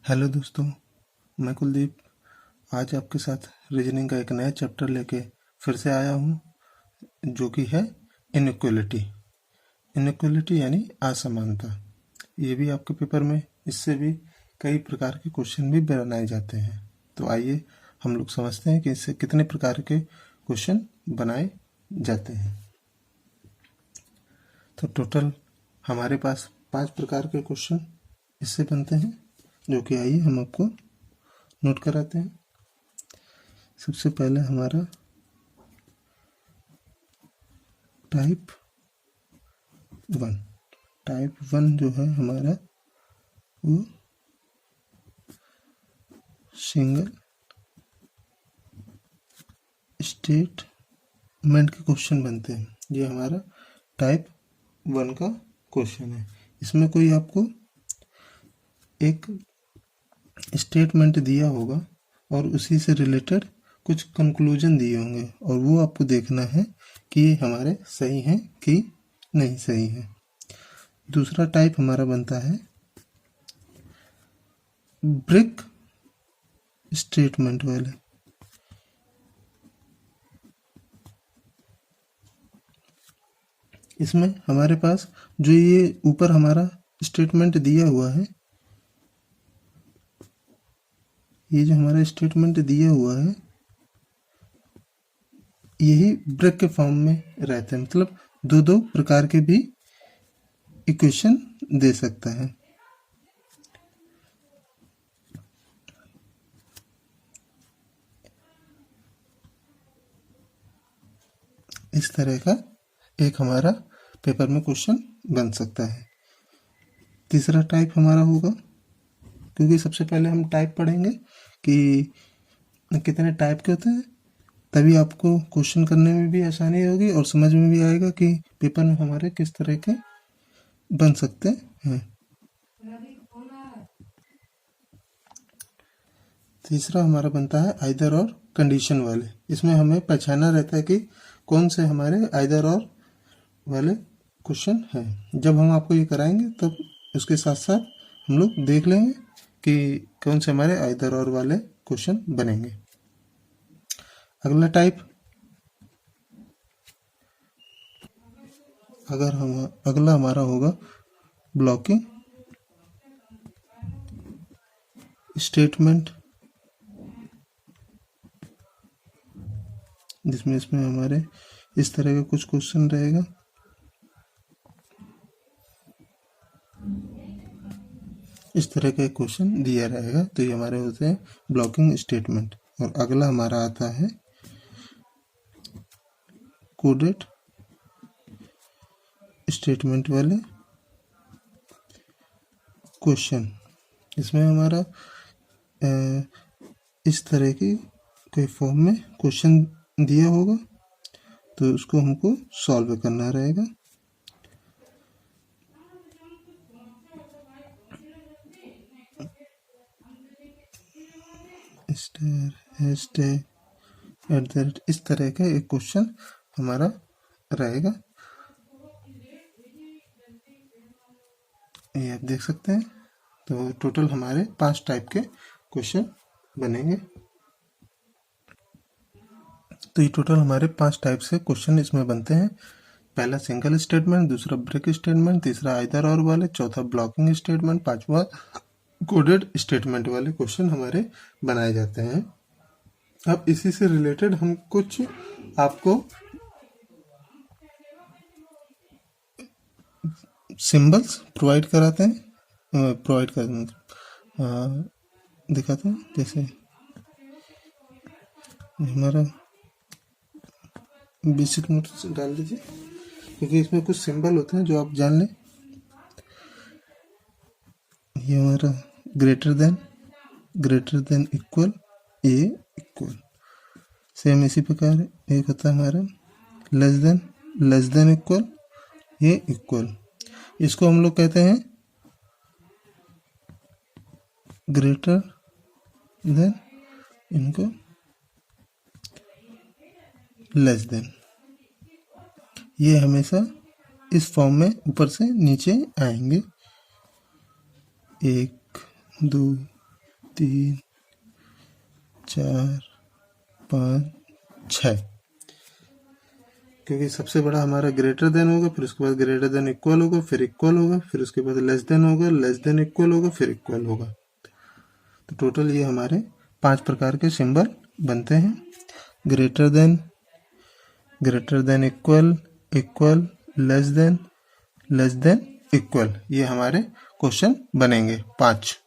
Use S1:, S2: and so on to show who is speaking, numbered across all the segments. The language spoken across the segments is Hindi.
S1: हेलो दोस्तों, मैं कुलदीप आज आपके साथ रीजनिंग का एक नया चैप्टर लेके फिर से आया हूँ, जो कि है इनइक्वलिटी। इनइक्वलिटी यानी असमानता। ये भी आपके पेपर में इससे भी कई प्रकार के क्वेश्चन भी बनाए जाते हैं। तो आइए हम लोग समझते हैं कि इससे कितने प्रकार के क्वेश्चन बनाए जाते हैं। तो टोटल हमारे पास 5 प्रकार के क्वेश्चन इससे बनते हैं, जो कि आइए हम आपको नोट कराते हैं। सबसे पहले हमारा टाइप 1 जो है हमारा वो सिंगल स्टेटमेंट के क्वेश्चन बनते हैं। ये हमारा टाइप 1 का क्वेश्चन है। इसमें कोई आपको एक स्टेटमेंट दिया होगा और उसी से रिलेटेड कुछ कंक्लूजन दिए होंगे और वो आपको देखना है कि ये हमारे सही हैं कि नहीं सही है। दूसरा टाइप हमारा बनता है ब्रेक स्टेटमेंट वाले। इसमें हमारे पास जो ये ऊपर हमारा स्टेटमेंट दिया हुआ है, ये जो हमारा स्टेटमेंट दिया हुआ है यही ब्रेक के फॉर्म में रहते हैं, मतलब दो प्रकार के भी इक्वेशन दे सकता है। इस तरह का एक हमारा पेपर में क्वेश्चन बन सकता है। तीसरा टाइप हमारा होगा, क्योंकि सबसे पहले हम टाइप पढ़ेंगे कि कितने टाइप के होते हैं, तभी आपको क्वेश्चन करने में भी आसानी होगी और समझ में भी आएगा कि पेपर में हमारे किस तरह के बन सकते हैं। तीसरा हमारा बनता है आइदर और कंडीशन वाले। इसमें हमें पहचानना रहता है कि कौन से हमारे आइदर और वाले क्वेश्चन हैं। जब हम आपको ये कराएंगे तब उसके साथ साथ हम लोग देख लेंगे कि कौन से हमारे आइदर और वाले क्वेश्चन बनेंगे। अगला टाइप अगला हमारा होगा ब्लॉकिंग स्टेटमेंट, जिसमें इसमें हमारे इस तरह का कुछ क्वेश्चन रहेगा। इस तरह का क्वेश्चन दिया रहेगा, तो ये हमारे होते हैं ब्लॉकिंग स्टेटमेंट। और अगला हमारा आता है कोडेड स्टेटमेंट वाले क्वेश्चन। इसमें हमारा इस तरह की कोई फॉर्म में क्वेश्चन दिया होगा, तो उसको हमको सॉल्व करना रहेगा। इस तरह का एक क्वेश्चन हमारा रहेगा। ये आप देख सकते हैं। तो टोटल हमारे 5 टाइप के क्वेश्चन बनेंगे। तो ये टोटल हमारे 5 टाइप से क्वेश्चन इसमें बनते हैं। पहला सिंगल स्टेटमेंट, दूसरा ब्रेक स्टेटमेंट, तीसरा आइदर और वाले, चौथा ब्लॉकिंग स्टेटमेंट, पांचवा कोडेड स्टेटमेंट वाले क्वेश्चन हमारे बनाए जाते हैं। अब इसी से रिलेटेड हम कुछ आपको सिंबल्स प्रोवाइड कराते हैं, दिखाते हैं। जैसे हमारा बेसिक नोट्स डाल दीजिए, क्योंकि इसमें कुछ सिंबल होते हैं जो आप जान लें। ये हमारा ग्रेटर देन इक्वल, ए इक्वल। सेम इसी प्रकार एक होता है हमारा लेस देन इक्वल, ए इक्वल। इसको हम लोग कहते हैं ग्रेटर देन, इनको लेस देन। ये हमेशा इस फॉर्म में ऊपर से नीचे आएंगे। 1 2 3 4 5 6, क्योंकि सबसे बड़ा हमारा ग्रेटर देन होगा, फिर उसके बाद ग्रेटर देन इक्वल होगा, फिर इक्वल होगा, फिर उसके बाद लेस देन होगा, लेस देन इक्वल होगा, फिर इक्वल होगा। तो टोटल ये हमारे 5 प्रकार के सिंबल बनते हैं। Greater than equal, equal, less than equal, ये हमारे क्वेश्चन बनेंगे 5।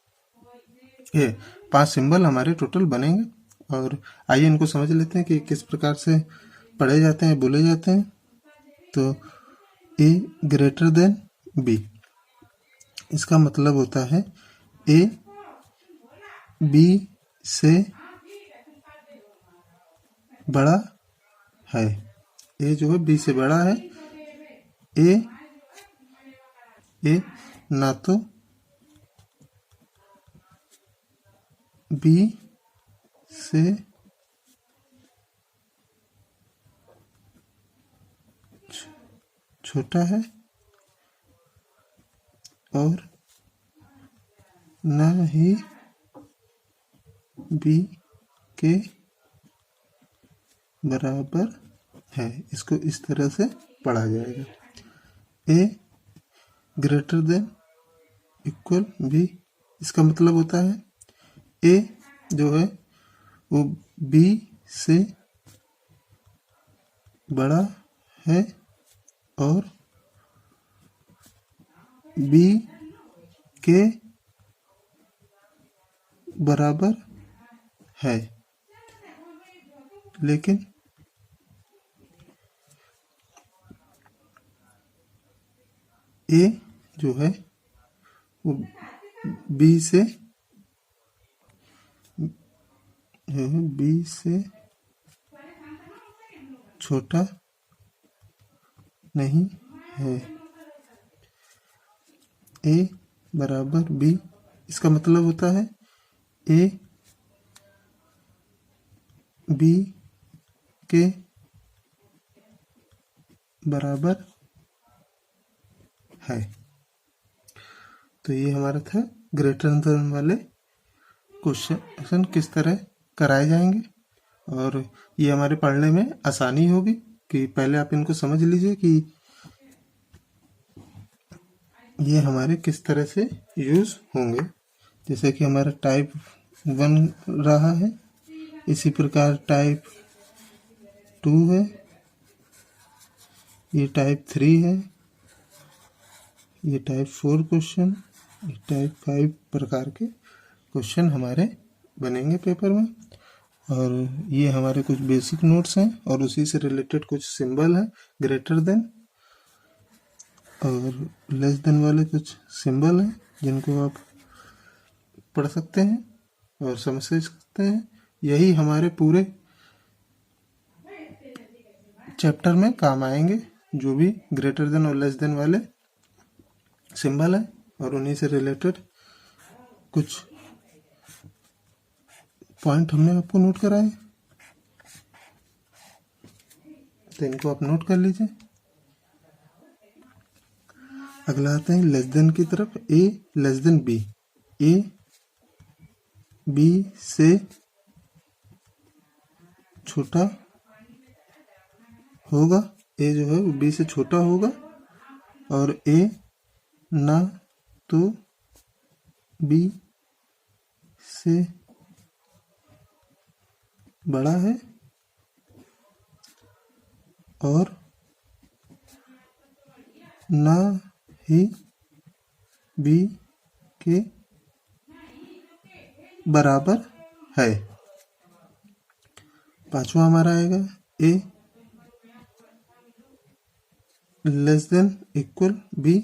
S1: ये 5 सिंबल हमारे टोटल बनेंगे। और आइए इनको समझ लेते हैं कि किस प्रकार से पढ़े जाते हैं, बोले जाते हैं। तो ए ग्रेटर देन बी, इसका मतलब होता है ए बी से बड़ा है। ए जो है बी से बड़ा है। ए ना तो बी से छोटा है और न ही बी के बराबर है। इसको इस तरह से पढ़ा जाएगा, ए ग्रेटर देन इक्वल बी। इसका मतलब होता है ए जो है वो बी से बड़ा है और बी के बराबर है, लेकिन ए जो है वो बी से छोटा नहीं है। ए बराबर बी, इसका मतलब होता है ए बी के बराबर है। तो ये हमारा था ग्रेटर देन वाले क्वेश्चन किस तरह कराए जाएंगे। और ये हमारे पढ़ने में आसानी होगी कि पहले आप इनको समझ लीजिए कि ये हमारे किस तरह से यूज होंगे। जैसे कि हमारा टाइप 1 रहा है, इसी प्रकार टाइप 2 है, ये टाइप 3 है, ये टाइप 4 क्वेश्चन, ये टाइप 5 प्रकार के क्वेश्चन हमारे बनेंगे पेपर में। और ये हमारे कुछ बेसिक नोट्स हैं और उसी से रिलेटेड कुछ सिंबल हैं, ग्रेटर देन और लेस देन वाले कुछ सिंबल हैं जिनको आप पढ़ सकते हैं और समझ सकते हैं। यही हमारे पूरे चैप्टर में काम आएंगे, जो भी ग्रेटर देन और लेस देन वाले सिंबल है और उन्हीं से रिलेटेड कुछ पॉइंट हमने आपको नोट कराए, तो इनको आप नोट कर लीजिए। अगला आते हैं लेस देन की तरफ। A less than B, A B से छोटा होगा, ए जो है वो बी से छोटा होगा और ए ना तो बी से बड़ा है और ना ही बी के बराबर है। पांचवा हमारा आएगा ए लेस देन इक्वल बी,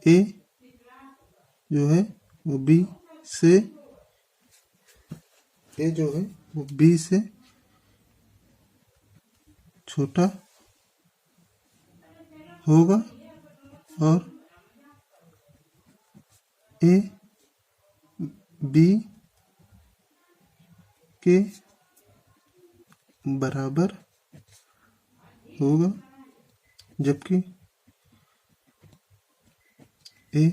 S1: ए जो है वो बी से ए जो है वो बी से छोटा होगा और ए बी के बराबर होगा, जबकि ए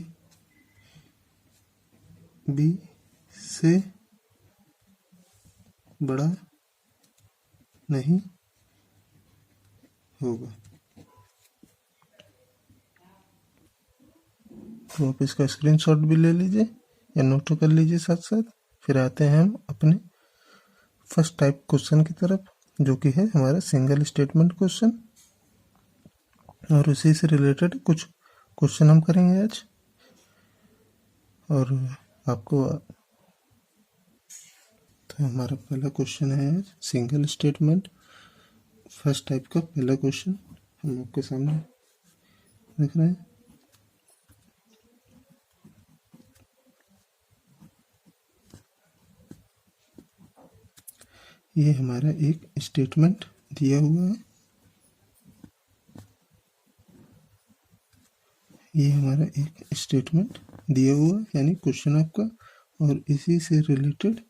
S1: बी से बड़ा नहीं होगा। तो आप इसका स्क्रीनशॉट भी ले लीजिए या नोट कर लीजिए साथ साथ। फिर आते हैं हम अपने फर्स्ट टाइप क्वेश्चन की तरफ, जो कि है हमारा सिंगल स्टेटमेंट क्वेश्चन, और उसी से रिलेटेड कुछ क्वेश्चन हम करेंगे आज। और आपको तो हमारा पहला क्वेश्चन है आज सिंगल स्टेटमेंट फर्स्ट टाइप का पहला क्वेश्चन हम आपके सामने देख रहे हैं। ये हमारा एक स्टेटमेंट दिया हुआ है, ये हमारा एक स्टेटमेंट दिया हुआ यानी क्वेश्चन आपका, और इसी से रिलेटेड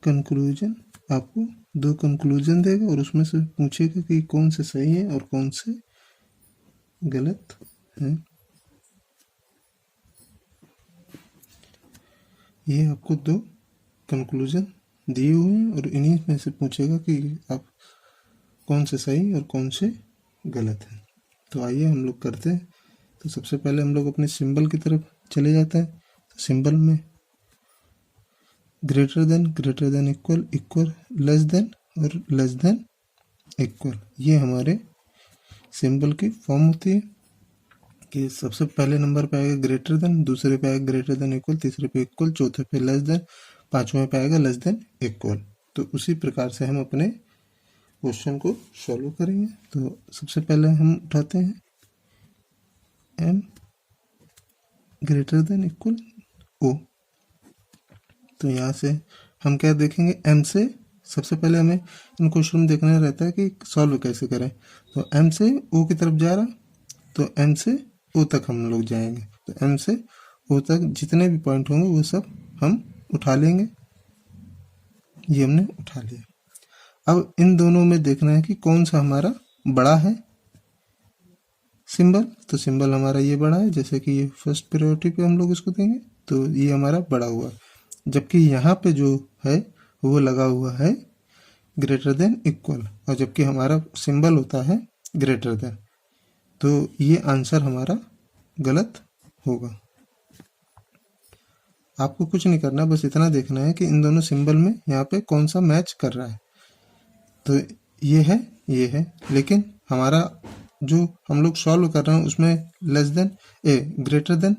S1: कंक्लूजन आपको दो कंक्लूजन देगा और उसमें से पूछेगा कि कौन से सही है और कौन से गलत है। ये आपको दो कंक्लूजन दिए हुए हैं और इन्हीं में से पूछेगा कि आप कौन से सही और कौन से गलत है। तो आइए हम लोग करते हैं। तो सबसे पहले हम लोग अपने सिंबल की तरफ चले जाते हैं। तो सिंबल में greater than, equal, equal, less than और लेस देन इक्वल, ये हमारे सिंबल की फॉर्म होती है कि सबसे पहले नंबर पे आएगा ग्रेटर देन, दूसरे पे आएगा ग्रेटर देन इक्वल, तीसरे पे इक्वल, चौथे पे लेस देन, पांचवें पे आएगा लेस देन इक्वल। तो उसी प्रकार से हम अपने क्वेश्चन को सॉल्व करेंगे। तो सबसे पहले हम उठाते हैं m greater than equal o। तो यहाँ से हम क्या देखेंगे, m से सबसे पहले हमें इन क्वेश्चन में देखना रहता है कि सॉल्व कैसे करें। तो m से o की तरफ जा रहा, तो m से o तक हम लोग जाएंगे। तो m से o तक जितने भी पॉइंट होंगे वो सब हम उठा लेंगे। ये हमने उठा लिया। अब इन दोनों में देखना है कि कौन सा हमारा बड़ा है सिंबल। तो सिंबल हमारा ये बड़ा है, जैसे कि ये फर्स्ट प्रायोरिटी पे हम लोग इसको देंगे, तो ये हमारा बड़ा हुआ। जबकि यहाँ पे जो है वो लगा हुआ है ग्रेटर देन इक्वल, और जबकि हमारा सिंबल होता है ग्रेटर देन, तो ये आंसर हमारा गलत होगा। आपको कुछ नहीं करना, बस इतना देखना है कि इन दोनों सिंबल में यहाँ पे कौन सा मैच कर रहा है। तो ये है, लेकिन हमारा जो हम लोग सॉल्व कर रहे हैं उसमें लेस देन ग्रेटर देन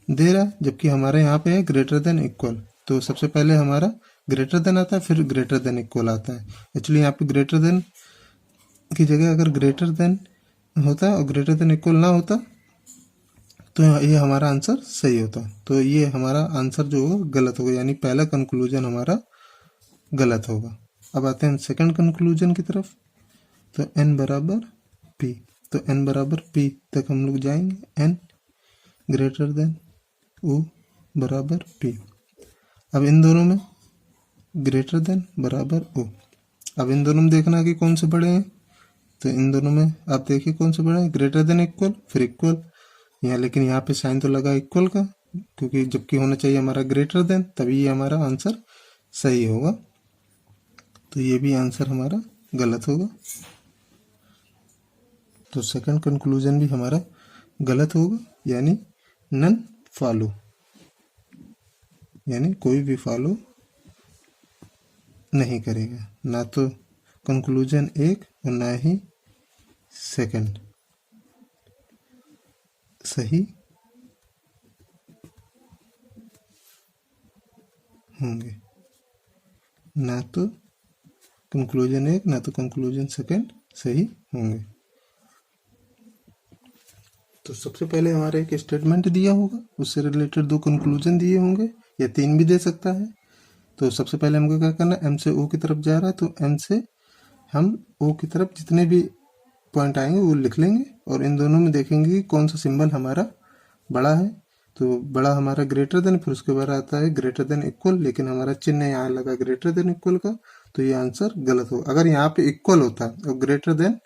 S1: दे रहा है, जबकि हमारे यहाँ पे है ग्रेटर देन इक्वल। तो सबसे पहले हमारा ग्रेटर देन आता है, फिर ग्रेटर देन इक्वल आता है। एक्चुअली यहाँ पे ग्रेटर देन की जगह अगर ग्रेटर देन होता और ग्रेटर देन इक्वल ना होता तो ये हमारा आंसर सही होता। तो ये हमारा आंसर जो होगा गलत होगा, यानी पहला कंक्लूजन हमारा गलत होगा। अब आते हैं सेकंड कंक्लूजन की तरफ। तो n बराबर p, तो n बराबर p तक हम लोग जाएंगे। n ग्रेटर देन o बराबर p। अब इन दोनों में ग्रेटर देन बराबर o। अब इन दोनों में देखना कि कौन से बड़े हैं। तो इन दोनों में आप देखिए कौन से बड़े हैं, ग्रेटर देन इक्वल, फिर इक्वल यहाँ, लेकिन यहाँ पे साइन तो लगा इक्वल का, क्योंकि जबकि होना चाहिए हमारा ग्रेटर देन, तभी ये हमारा आंसर सही होगा। तो ये भी आंसर हमारा गलत होगा। तो सेकंड कंक्लूजन भी हमारा गलत होगा, यानी नन फॉलो, यानी कोई भी फॉलो नहीं करेगा, ना तो कंक्लूजन एक और ना ही सेकंड सही होंगे, ना तो कंक्लूजन एक ना तो कंक्लूजन सेकंड सही होंगे। तो सबसे पहले हमारा एक स्टेटमेंट दिया होगा, उससे रिलेटेड दो कंक्लूजन दिए होंगे, या तीन भी दे सकता है। तो सबसे पहले हमको क्या करना है, m से o की तरफ जा रहा है, तो m से हम o की तरफ जितने भी पॉइंट आएंगे वो लिख लेंगे, और इन दोनों में देखेंगे कि कौन सा सिंबल हमारा बड़ा है। तो बड़ा हमारा ग्रेटर देन, फिर उसके बाद आता है ग्रेटर देन इक्वल, लेकिन हमारा चिन्ह यहाँ लगा ग्रेटर देन इक्वल का, तो ये आंसर गलत होगा। अगर यहाँ पे इक्वल होता और ग्रेटर देन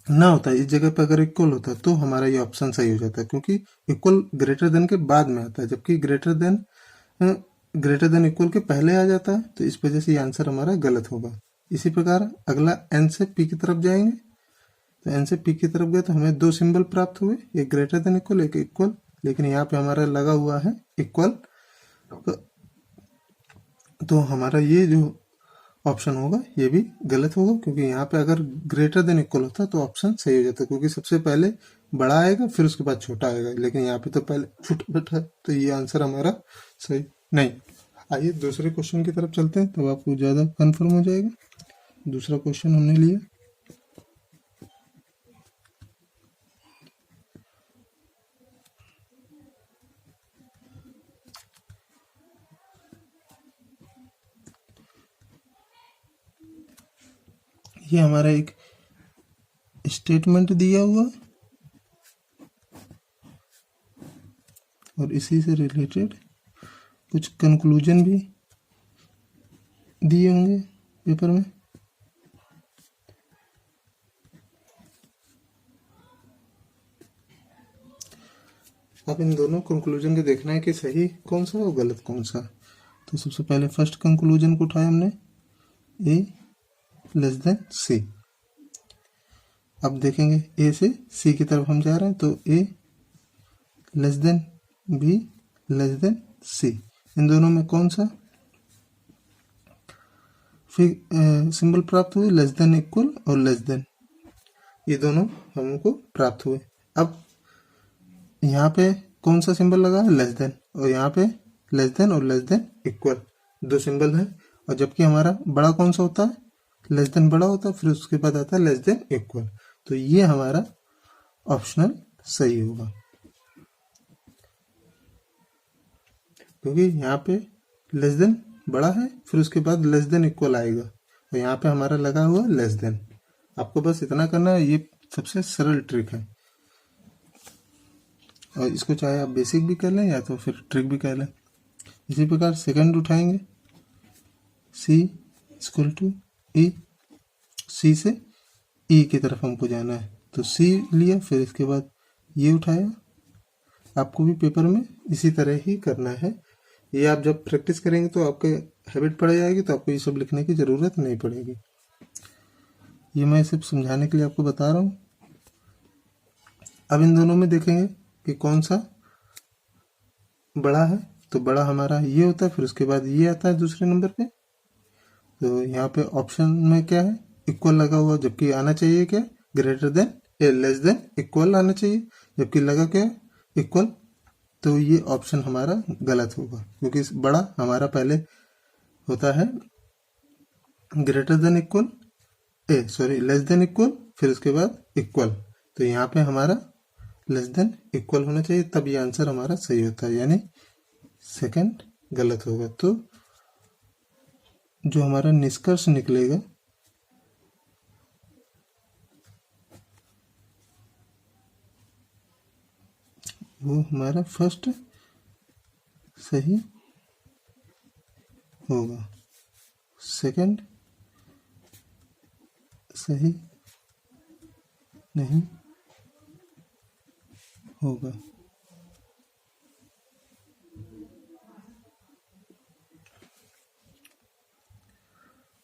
S1: ना होता है, इस जगह पे अगर इक्वल होता है तो हमारा ये ऑप्शन सही हो जाता है, क्योंकि इक्वल ग्रेटर देन के बाद में आता है, जबकि ग्रेटर देन इक्वल के पहले आ जाता है, तो इस वजह से ये आंसर हमारा गलत होगा। इसी प्रकार अगला एन से पी की तरफ जाएंगे, तो एन से पी की तरफ गए तो हमें दो सिंबल प्राप्त हुए, एक ग्रेटर देन इक्वल, एक इक्वल, लेकिन यहाँ पे हमारा लगा हुआ है इक्वल, तो हमारा ये जो ऑप्शन होगा ये भी गलत होगा, क्योंकि यहाँ पे अगर ग्रेटर देन इक्वल होता तो ऑप्शन सही हो जाता, क्योंकि सबसे पहले बड़ा आएगा फिर उसके बाद छोटा आएगा, लेकिन यहाँ पे तो पहले छोटा बैठा है, तो ये आंसर हमारा सही नहीं। आइए दूसरे क्वेश्चन की तरफ चलते हैं, तब आपको ज़्यादा कन्फर्म हो जाएगा। दूसरा क्वेश्चन हमने लिया, ये हमारा एक स्टेटमेंट दिया हुआ और इसी से रिलेटेड कुछ कंक्लूजन भी दिए होंगे पेपर में। अब इन दोनों कंक्लूजन के देखना है कि सही कौन सा और गलत कौन सा। तो सबसे पहले फर्स्ट कंक्लूजन को उठाया हमने, ए लेस देन सी। अब देखेंगे ए से सी की तरफ हम जा रहे हैं, तो A less than B less than C, इन दोनों में कौन सा फिर सिंबल प्राप्त हुए, लेस देन, इक्वल और लेस देन, ये दोनों हमको प्राप्त हुए। अब यहाँ पे कौन सा सिंबल लगा है, लेस देन, और यहाँ पे लेस देन और लेस देन इक्वल, दो सिंबल है, और जबकि हमारा बड़ा कौन सा होता है, लेस देन बड़ा होता है, फिर उसके बाद आता है लेस देन इक्वल, तो ये हमारा ऑप्शनल सही होगा, क्योंकि यहाँ पे लेस देन बड़ा है फिर उसके बाद लेस देन इक्वल आएगा, और यहाँ पे हमारा लगा हुआ लेस देन। आपको बस इतना करना है, ये सबसे सरल ट्रिक है, और इसको चाहे आप बेसिक भी कर लें या तो फिर ट्रिक भी कर लें। इसी प्रकार सेकंड उठाएंगे, सी इक्वल टू ई, सी से ई की तरफ हमको जाना है, तो सी लिया, फिर इसके बाद ये उठाया। आपको भी पेपर में इसी तरह ही करना है, ये आप जब प्रैक्टिस करेंगे तो आपके हैबिट पड़ जाएगी, तो आपको ये सब लिखने की ज़रूरत नहीं पड़ेगी। ये मैं सिर्फ समझाने के लिए आपको बता रहा हूँ। अब इन दोनों में देखेंगे कि कौन सा बड़ा है, तो बड़ा हमारा ये होता है, फिर उसके बाद ये आता है दूसरे नंबर पे, तो यहाँ पे ऑप्शन में क्या है, इक्वल लगा हुआ, जबकि आना चाहिए क्या, greater than less than equal आना चाहिए, जबकि लगा क्या, इक्वल, तो ये ऑप्शन हमारा गलत होगा, क्योंकि बड़ा हमारा पहले होता है greater than equal, less than equal, फिर उसके बाद इक्वल, तो यहाँ पे हमारा लेस देन इक्वल होना चाहिए, तब ये आंसर हमारा सही होता है, यानी सेकंड गलत होगा। तो जो हमारा निष्कर्ष निकलेगा वो हमारा फर्स्ट सही होगा, सेकंड सही नहीं होगा।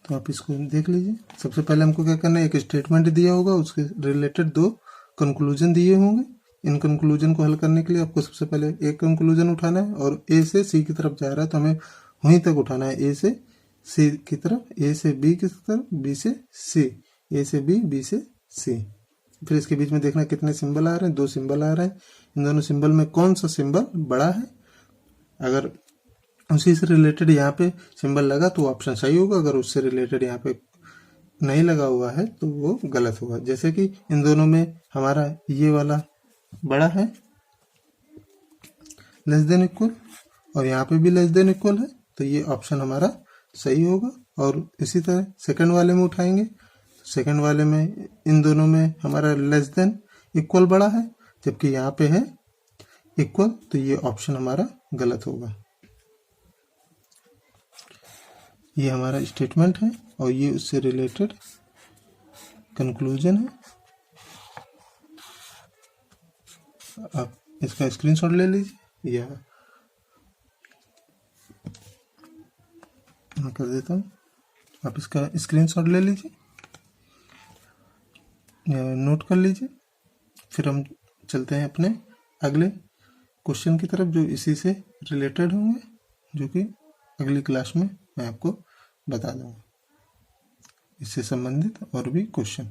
S1: तो आप इसको देख लीजिए। सबसे पहले हमको क्या करना है, एक स्टेटमेंट दिया होगा, उसके रिलेटेड दो कंक्लूजन दिए होंगे। इन कंक्लूजन को हल करने के लिए आपको सबसे पहले एक कंक्लूजन उठाना है, और ए से सी की तरफ जा रहा है तो हमें वहीं तक उठाना है, ए से सी की तरफ, ए से बी की तरफ, बी से सी, ए से बी, बी से सी। फिर इसके बीच में देखना कितने सिंबल आ रहे हैं, दो सिंबल आ रहे हैं, इन दोनों सिंबल में कौन सा सिंबल बड़ा है, अगर उसी से रिलेटेड यहाँ पे सिंबल लगा तो ऑप्शन सही होगा, अगर उससे रिलेटेड यहाँ पे नहीं लगा हुआ है तो वो गलत होगा। जैसे कि इन दोनों में हमारा ये वाला बड़ा है, लेस देन इक्वल, और यहाँ पे भी लेस देन इक्वल है, तो ये ऑप्शन हमारा सही होगा। और इसी तरह सेकंड वाले में उठाएंगे, सेकंड वाले में इन दोनों में हमारा लेस देन इक्वल बड़ा है, जबकि यहाँ पे है इक्वल, तो ये ऑप्शन हमारा गलत होगा। ये हमारा स्टेटमेंट है और ये उससे रिलेटेड कंक्लूजन है। आप इसका स्क्रीनशॉट ले लीजिए, या मैं कर देता हूँ, आप इसका स्क्रीनशॉट ले लीजिए या नोट कर लीजिए। फिर हम चलते हैं अपने अगले क्वेश्चन की तरफ जो इसी से रिलेटेड होंगे, जो कि अगली क्लास में मैं आपको बता दूंगा इससे संबंधित और भी क्वेश्चन।